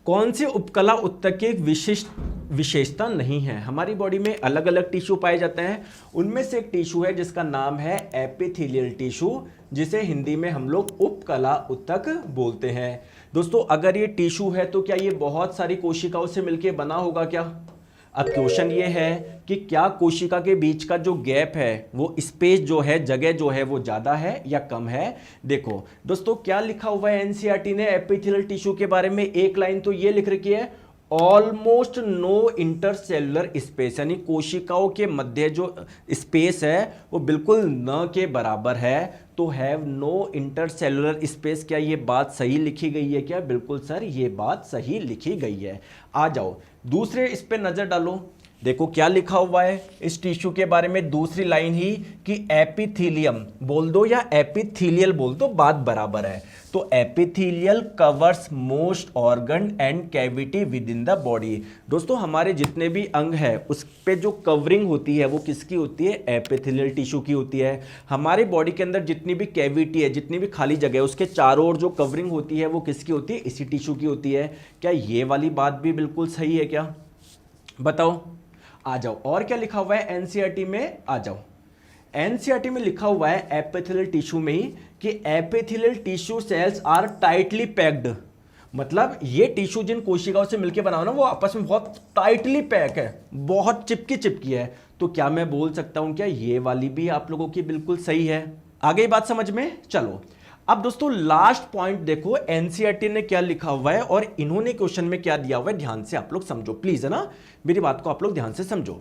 कौन सी उपकला उत्तक की एक विशिष्ट विशेषता नहीं है? हमारी बॉडी में अलग अलग टिश्यू पाए जाते हैं, उनमें से एक टिश्यू है जिसका नाम है एपिथेलियल टिश्यू, जिसे हिंदी में हम लोग उपकला उत्तक बोलते हैं। दोस्तों, अगर ये टिश्यू है तो क्या ये बहुत सारी कोशिकाओं से मिलकर बना होगा क्या? अब क्वेश्चन ये है कि क्या कोशिका के बीच का जो गैप है, वो स्पेस जो है, जगह जो है, वो ज्यादा है या कम है? देखो दोस्तों, क्या लिखा हुआ है एनसीईआरटी ने एपिथेलियल टिश्यू के बारे में? एक लाइन तो ये लिख रखी है, ऑलमोस्ट नो इंटरसेलुलर स्पेस, यानी कोशिकाओं के मध्य जो स्पेस है वो बिल्कुल न के बराबर है। तो हैव नो इंटरसेलुलर स्पेस, क्या ये बात सही लिखी गई है क्या? बिल्कुल सर, ये बात सही लिखी गई है। आ जाओ दूसरे इस पे नजर डालो, देखो क्या लिखा हुआ है इस टिश्यू के बारे में। दूसरी लाइन ही कि एपिथेलियम बोल दो या एपिथेलियल बोल दो, बात बराबर है। तो epithelial covers most organ and cavity with in the body. दोस्तों, हमारे जितने भी अंग है उस पे जो कवरिंग होती है वो किसकी होती है? एपिथेलियल टिश्यू की होती है। हमारी बॉडी के अंदर जितनी भी कैविटी है, जितनी भी खाली जगह है, उसके चारों ओर जो कवरिंग होती है वो किसकी होती है? इसी टिश्यू की होती है। क्या ये वाली बात भी बिल्कुल सही है क्या? बताओ। आ जाओ, और क्या लिखा हुआ है एनसीईआरटी में? आ जाओ, एनसीईआरटी में लिखा हुआ है एपिथेलियल टिश्यू में ही कि epithelial tissue cells are tightly packed. मतलब ये टिश्यू जिन कोशिकाओं से मिलकर बना हो ना, वो आपस में बहुत टाइटली पैक है, बहुत चिपकी चिपकी है। तो क्या मैं बोल सकता हूं क्या ये वाली भी आप लोगों की बिल्कुल सही है? आ गई बात समझ में? चलो अब दोस्तों लास्ट पॉइंट देखो एनसीईआरटी ने क्या लिखा हुआ है और इन्होंने क्वेश्चन में क्या दिया हुआ है, ध्यान से आप लोग समझो प्लीज, है ना, मेरी बात को आप लोग ध्यान से समझो।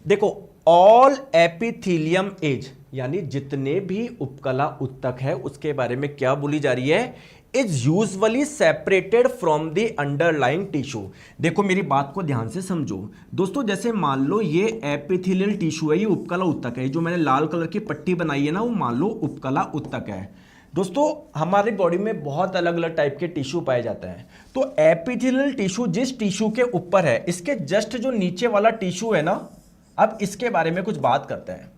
देखो, ऑल एपिथेलियम एज, यानी जितने भी उपकला उत्तक है उसके बारे में क्या बोली जा रही है? Is usually separated from the underlying tissue. देखो मेरी बात को ध्यान से समझो दोस्तों, जैसे मान लो ये एपिथेलियल टिश्यू है, ये उपकला उत्तक है, जो मैंने लाल कलर की पट्टी बनाई है ना, वो मान लो उपकला उत्तक है। दोस्तों, हमारी बॉडी में बहुत अलग अलग टाइप के टिश्यू पाए जाते हैं। तो एपिथेलियल टिश्यू जिस टिश्यू के ऊपर है, इसके जस्ट जो नीचे वाला टिश्यू है ना, अब इसके बारे में कुछ बात करते हैं।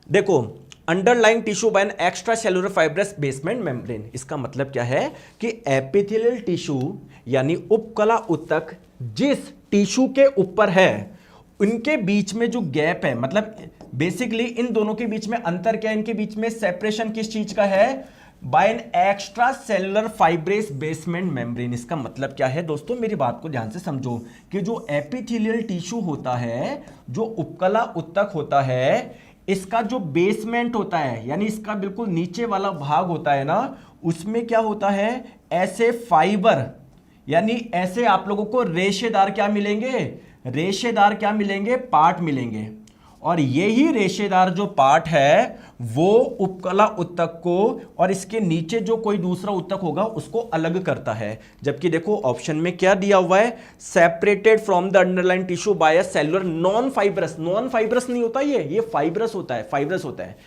देखो, underlying tissue bye an extra cellular fibrous basement membrane, इसका मतलब क्या है कि एपिथेलियल टिश्यू यानी उपकला उत्तक जिस टिश्यू के ऊपर है, उनके बीच में जो गैप है, मतलब बेसिकली इन दोनों के बीच में अंतर क्या है? इनके बीच में सेपरेशन किस चीज का है? By an extracellular fibres basement membrane. इसका मतलब क्या है दोस्तों, मेरी बात को ध्यान से समझो कि जो एपिथेलियल टिश्यू होता है, जो उपकला उत्तक होता है, इसका जो बेसमेंट होता है, यानी इसका बिल्कुल नीचे वाला भाग होता है ना, उसमें क्या होता है? ऐसे फाइबर, यानी ऐसे आप लोगों को रेशेदार क्या मिलेंगे? रेशेदार क्या मिलेंगे? पार्ट मिलेंगे। और यही रेशेदार जो पार्ट है वो उपकला उत्तक को और इसके नीचे जो कोई दूसरा उत्तक होगा उसको अलग करता है। जबकि देखो ऑप्शन में क्या दिया हुआ है? Separated from the underline tissue bye a cellular non fibrous. Non fibrous नहीं होता ये फाइब्रस होता है, फाइब्रस होता है।